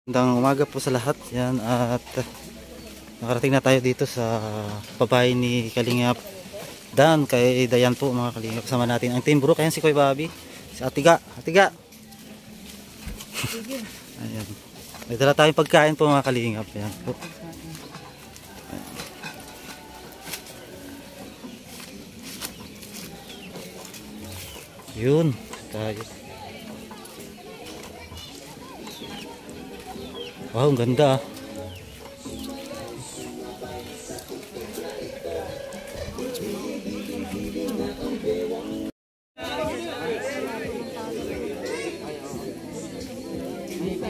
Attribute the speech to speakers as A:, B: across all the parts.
A: Magandang umaga po sa lahat. Yan, at nakarating na tayo dito sa babae ni Kalingap Dan, kay Dayan po mga Kalingap. Kasama natin ang Team Brook. Ayan si Kuya Bobby, si Atiga. Ayan. May dala tayong pagkain po mga Kalingap. Ayan po. Yun tayo. Wow, ang ganda.
B: May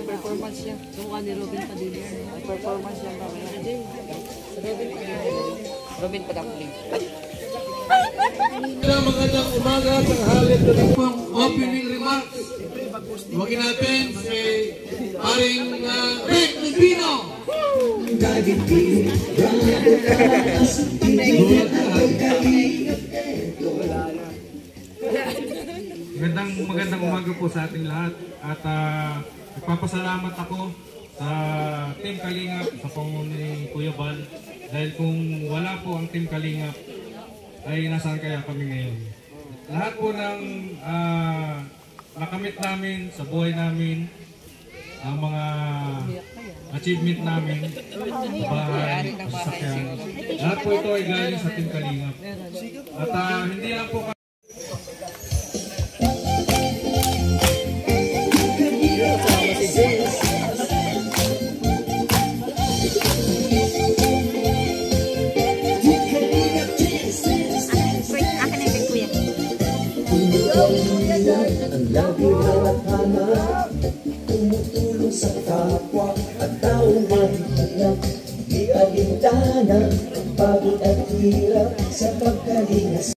B: performance siya. Sumukha ni Robin Padilla. May performance siya. Hindi. Robin Padilla. Robin Padilla.
C: Magandang umaga at halit na pong opening remarks. Huwagin natin si Paring Rick Lupino. Magandang umaga po sa ating lahat. At nagpapasalamat ako sa Team Kalingap, sa pangunan ni Kuya Bal. Dahil kung wala po ang Team Kalingap, ay nasaan kaya kami ngayon. Lahat po ng nakamit namin sa buhay namin, ang mga achievement namin sa bahay, sa sasakyan, lahat po ito ay galing sa Team Kalingap. At hindi lang po kami
D: ang labi ng hanap, tumutulong sa kapwa at taong mahirap. Di alintana ang pagod at hirap sa pagkalingas.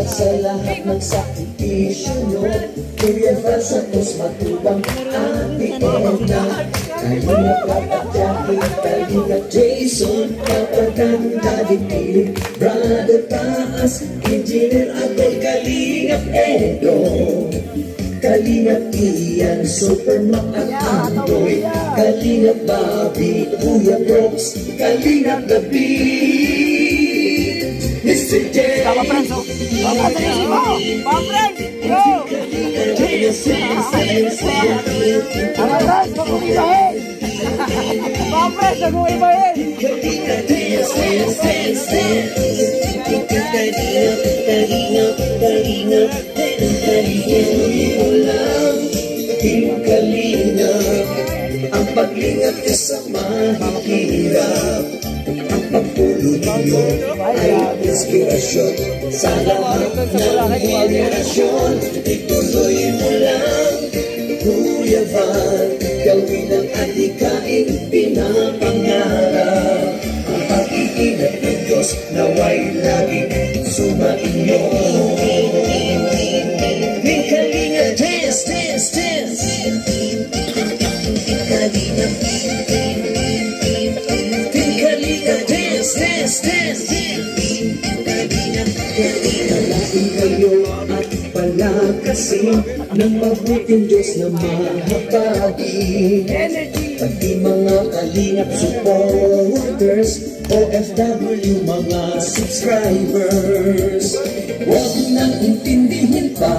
D: Salamat sa lahat ng sakripisyo nyo. Kuya Val Santos matubang Ate Edna, Kalingap Papa Jackie, Kalingap Jason, Kapatang Daddy Philip, Brother Taas, Engineer Abel, Kalingap Edo, Kalingap Ian, Super Mac at Andoy, Kalingap Bobby, Kuya Brooks, Kalingap Gabi, Mr. J.
B: Papa Friends, oh! Papa Friends, oh! Papa Friends, go! Papa Friends, mag-umibahin! Papa Friends, mag-umibahin!
D: Ang paglingap niya sa mahihirap, ang pagpulong niyo ay inspirasyon sa lahat ng henerasyon. Ituloy mo lang, Kuya Val, gawin ang adhikain pinapangarap. Ang pag-iingat ng Diyos naway laging sumainyo. Team Kalingap, dance, dance, dance. Team Kalingap, dance, dance. Kalain kayo at palakasin ng mabuting Diyos na mahabagin. Pati mga Kalingap supporters, OFW mga subscribers, huwag nang intindihin pa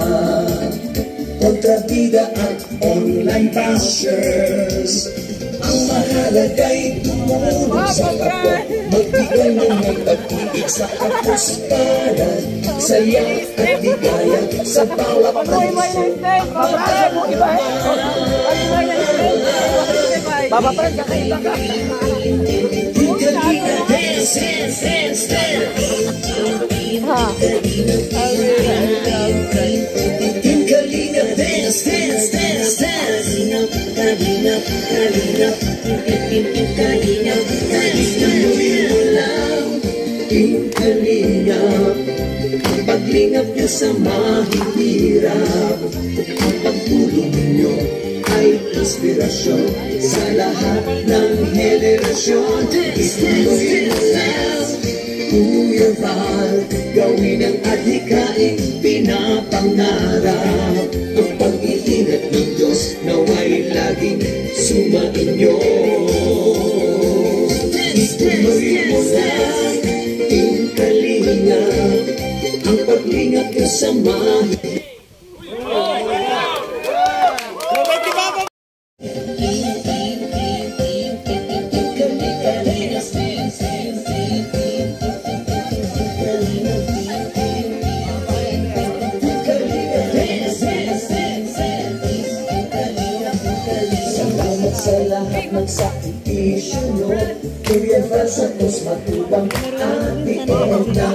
D: kontrabida at online bashers. Ang mahalaga'y tumulong sa kapwa, magbigay ng may pag-ibig sa kapuskaran, saya at ligaya sa bawat puso.
B: Papa Friends, kakaiba ka!
D: Kalingap, dance, dance, dance, dance. Team Kalingap, dance, dance, dance, dance. Kalingap, Kalingap, Kalingap, tuloy mo lang. Team Kalingap, ang paglingap niya sa mahihirap, ang pagtulong niyo ay inspirasyon sa lahat ng henerasyon. Ituloy mo lang, Kuya Val, gawin ang adhikaing pinapangarap. Ang pag-iingat ng Diyos nawa'y laging sumainyo. Ituloy mo lang, Team Kalingap, ang paglingap niyo sa mahirap. Salamat sa lahat ng sakripisyo nyo, Kuya Val Santos Matubang, Ate Edna,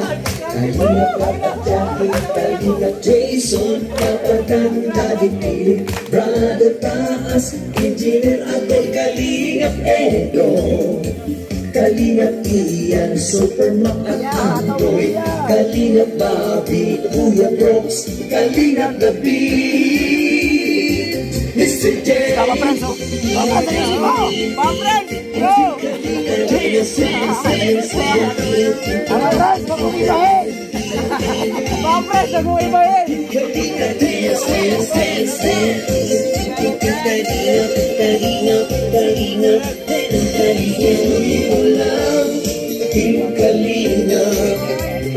D: Kalingap Papa Jackie, Kalingap Jason, Kapatang Daddy Philip, Brother Taas, Engineer Agol, Kalingap Edo, Kalingap Ian, Supermac at Andoy, Kalingap Bobby, Kuya Brooks, Kalingap David, Mr. J.
B: Papa Friends, oh! Papa Friends, oh! Papa Friends, go! Papa Friends, mag-uibahin! Papa Friends, mag-uibahin!
D: Kalingap,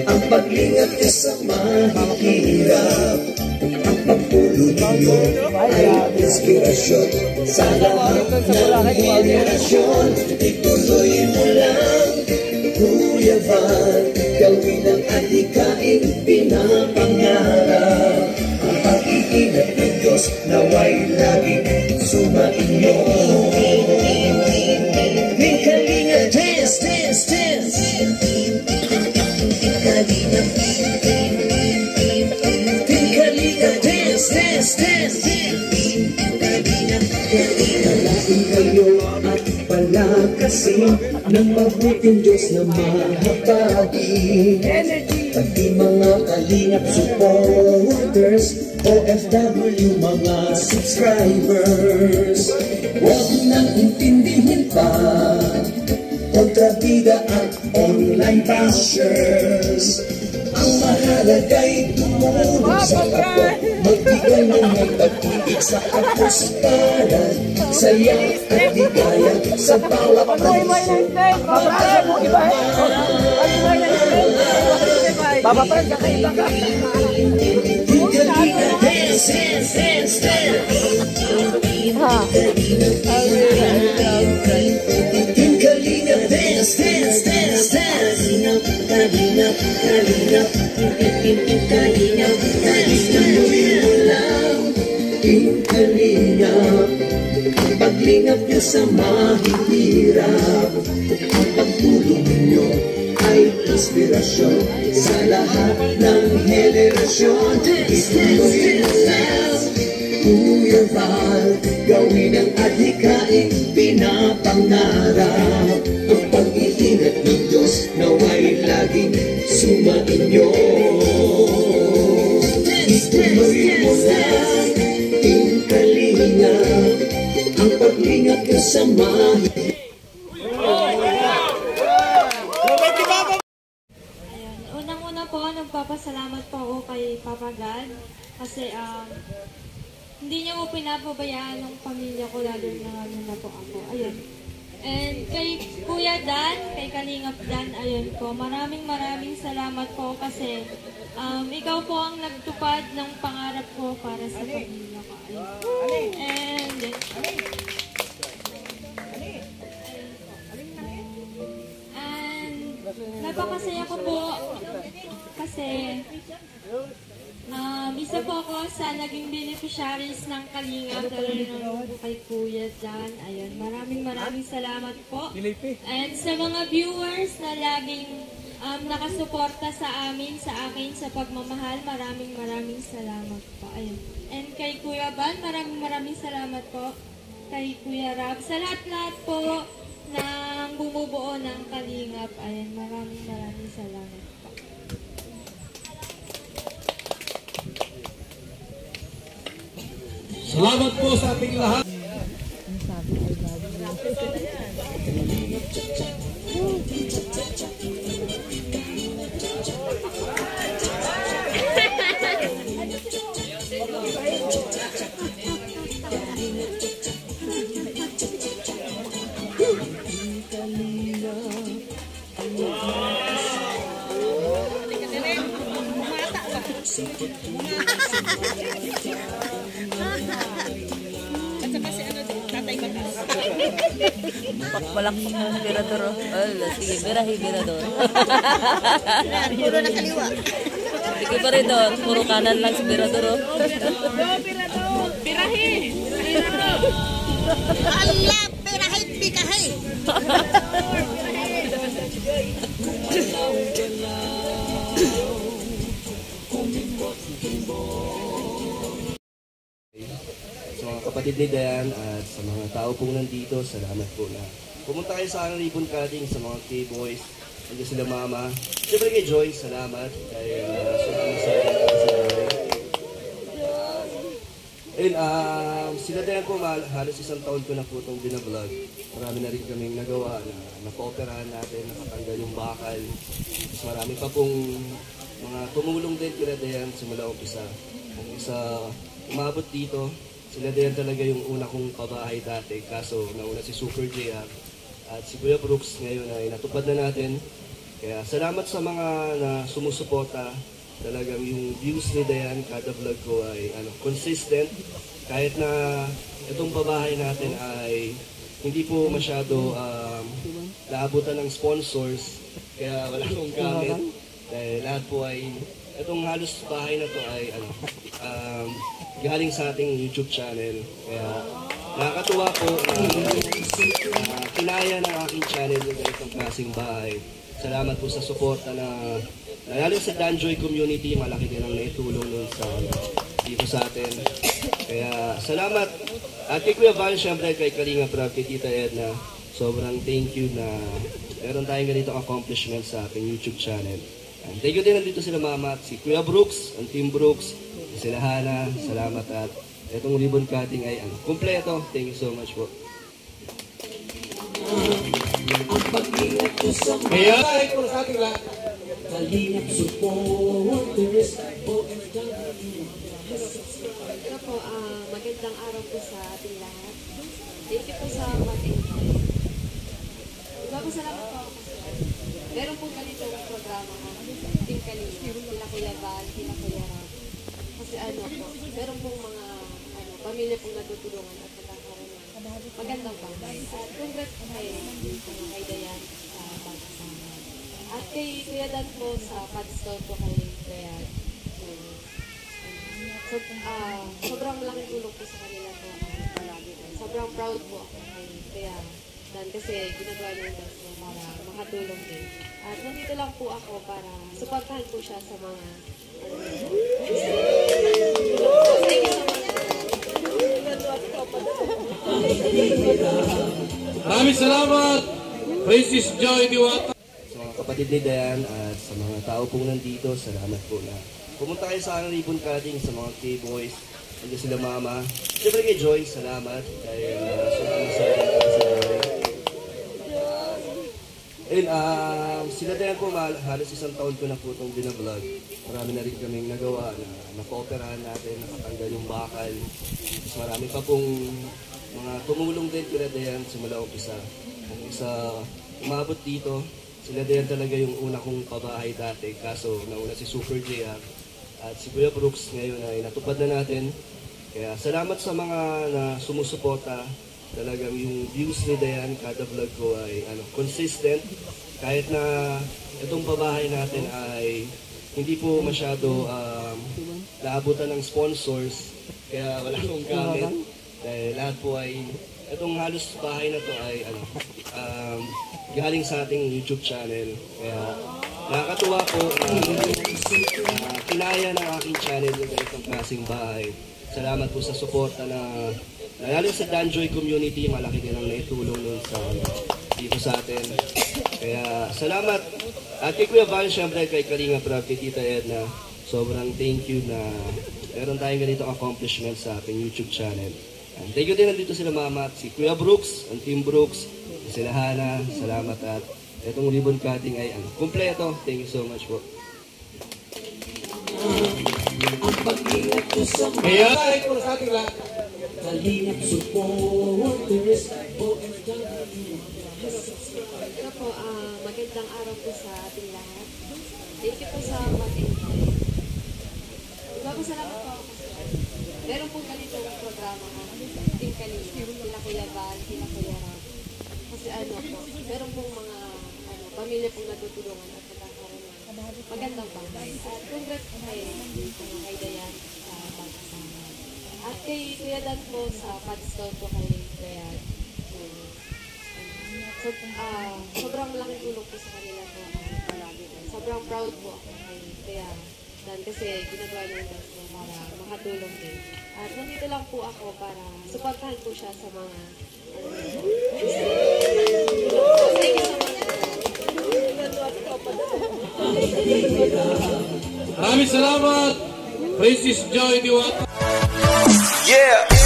D: ang paglingap niya sa mahihirap. Ang pagpulong ninyo ay inspirasyon sa lahat ng henerasyon. Ituloy mo lang, Kuya Val, gawin ang adhikaing pinapangarap. Ang pag-iingat ng Diyos nawa'y laging sumainyo. Team Kalingap, dance, dance, dance. Team Kalingap, dance, dance, Kalingin kayo at palakasin ng mabuting Diyos na mahabagin. Pati mga Kalingap supporters, OFW mga subscribers, huwag nang intindihin pa kontrabida at online bashers. Ang mahalaga'y tumulong sa kapwa, magbigay ng may pag-ibig sa atmosfera, saya at ligaya sa bawat
B: Papa Friends, kakaiba ka!
D: Kalingap, dance, dance, dance, dance. Team Kalingap, dance, dance, dance, dance. Kalingap, Kalingap, Kalingap, ituloy mo lang, Team Kalingap, ang paglingap niyo sa mahihirap. Ang pagtulong ninyo ay inspirasyon sa lahat ng henerasyon. Ituloy mo lang, Kuya Val, gawin ang adhikaing pinapangarap. Ang pag-iingat ng Diyos nawa'y laging sumainyo. Ituloy mo lang, Team Kalingap, ang paglingap niyo sa mahirap.
E: Unang-una po, nagpapasalamat po ako kay Papa God kasi hindi niya po pinapabayaan ng pamilya ko, lalo na po ako. Ayun. And kay Kuya Dan, kay Kalingap Dan, ayun po, maraming salamat po kasi ikaw po ang nagtupad ng pangarap ko para sa pamilya ko. Ayun. And napakasaya ko po kasi isa po ako sa naging beneficiaries ng Kalingap, lalo na kay Kuya Dan. Ayun, maraming salamat po. And sa mga viewers na laging nakasuporta sa amin, sa akin, sa pagmamahal, maraming salamat po. Ayun. And kay Kuya Ban, maraming salamat po. Kay Kuya Rab, sa lahat-lahat po ng bumubuo ng Kalingap. Ayun, maraming salamat po.
C: Salamat po sa ating lahat.
F: Pakmalakpak ng hibirador. Ala, sige, hibirador.
G: Puro na kaliwa.
F: Sige pa rin doon, puro kanan lang si hibirador.
G: Pirahi! Allah, pirahi, pikahi!
H: Sa mga kapatid ni Dayan at sa mga tao pong nandito, salamat po na pumunta kayo sa aking ribbon cutting, sa mga K-boys, nandiyan sila mama. Siyempre kay Joy, salamat dahil sobrang masaya sila. And sila Dayan po, halos isang taon ko na po itong binablog. Marami na rin kaming nagawa na napaoperahan natin, nakatanggal yung bakal. Mas marami pa pong mga tumulong din kila Dayan simula umpisa. Kung isa umabot dito, sila din talaga yung una kong pabahay dati. Kaso nauna si Super JR at si Kuya Brooks ngayon ay natupad na natin. Kaya salamat sa mga na sumusuporta. Talagang yung views ni Dayan kada vlog ko ay consistent. Kahit na itong pabahay natin ay hindi po masyado naabutan ng sponsors. Kaya wala akong gamit. Dahil lahat po ay itong halos bahay na to ay galing sa ating YouTube channel. Kaya nakakatuwa po na kinaya ng aking channel yung ganitong klaseng bahay. Salamat po sa suporta na lalo sa Danjoy community, malaki din ang naitulong nun dito sa atin. Kaya salamat. At kay Kuya Val, syempre kay Kalinga Prab, kay Tita Edna, sobrang thank you na meron tayong ganitong accomplishment sa ating YouTube channel. And thank you din nandito sila mama at si Kuya Brooks, ang Team Brooks, sila Hana, salamat at itong ribbon cutting ay kumpleto. Thank you so much po.
D: Kaya tayo po sa ating lahat.
E: Ito po, magandang araw po sa ating lahat. Thank you po sa pag-invite. Salamat po ako kasi meron po ganitong programa ko. Team Kalinga, sila Kuya Val, sila Kuya Rob. Kasi po, meron pong mga pamilya pong natutulungan at nagkakaroon ng magandang bahay. At congrats po kay Dayan pagkasama. At kay Kuya Dan po sa pag-store po kay Dayan. Sobrang malaking tulong po sa kanila po. Sobrang proud po ako kay Kuya Dan kasi ginagawa niya yung best niya para makatulong din. At nandito lang po ako para supportahan po siya sa mga thank you so much.
C: Maraming salamat, Princess Joy Diwata.
H: Sa mga kapatid ni Dayan at sa mga tao pong nandito, salamat po na pumunta kayo sa aking ribbon cutting, sa mga K-boys, nandiyan sila mama. Siyempre kay Joy, salamat dahil sobrang masaya sila. And sila Dayan po, halos isang taon ko na po itong binablog. Marami na rin kaming nagawa na napaoperahan natin, nakatanggal yung bakal. Mas marami pa pong mga tumulong din kila Dayan simula umpisa. Kung isa umabot dito, sila Dayan talaga yung una kong pabahay dati. Kaso nauna si Super JR at si Kuya Brooks ngayon ay natupad na natin. Kaya salamat sa mga na sumusuporta. Talagang yung views ni Dayan kada vlog ko ay consistent. Kahit na itong pabahay natin ay hindi po masyado naabutan ng sponsors. Kaya wala akong gamit. Dahil lahat po ay itong halos bahay na to ay galing sa ating YouTube channel. Kaya nakakatuwa po na kinaya ng aking channel yung ganitong klaseng bahay. Salamat po sa suporta na lalo sa Danjoy community, malaki din ang naitulong nun dito sa atin. Kaya salamat. At kay Kuya Val, syempre kay Kalinga Prab, kay Tita Edna, sobrang thank you na meron tayong ganitong accomplishment sa ating YouTube channel. Thank you din, nandito sila mama at si Kuya Brooks, ang Team Brooks, sila Hana, salamat at itong ribbon cutting ay kumpleto. Thank you so much po.
D: Kaya ay po sa ating lahat.
E: Ito po, magandang araw po sa ating lahat. Thank you po sa pag-invite. Salamat po ako kasi meron po ganitong programa ko. Team Kalinga, sila Kuya Val, sila Kuya Rob. Kasi po, meron pong mga pamilya pong natutulungan at nagkakaroon ng magandang bangay. At congrats kay Dayan sa pagsasama. At kay Kuya Dan po sa pag-stone po kay Dayan. Sobrang laking tulong po sa kanila po. Sobrang proud po ako kay Kuya Dan kasi ginagawa niya yung best niya para makatulong din. At nandito lang po ako para supportahan po siya sa mga thank you so much.
D: Maraming salamat, Princess Joy Diwata.
I: Yeah.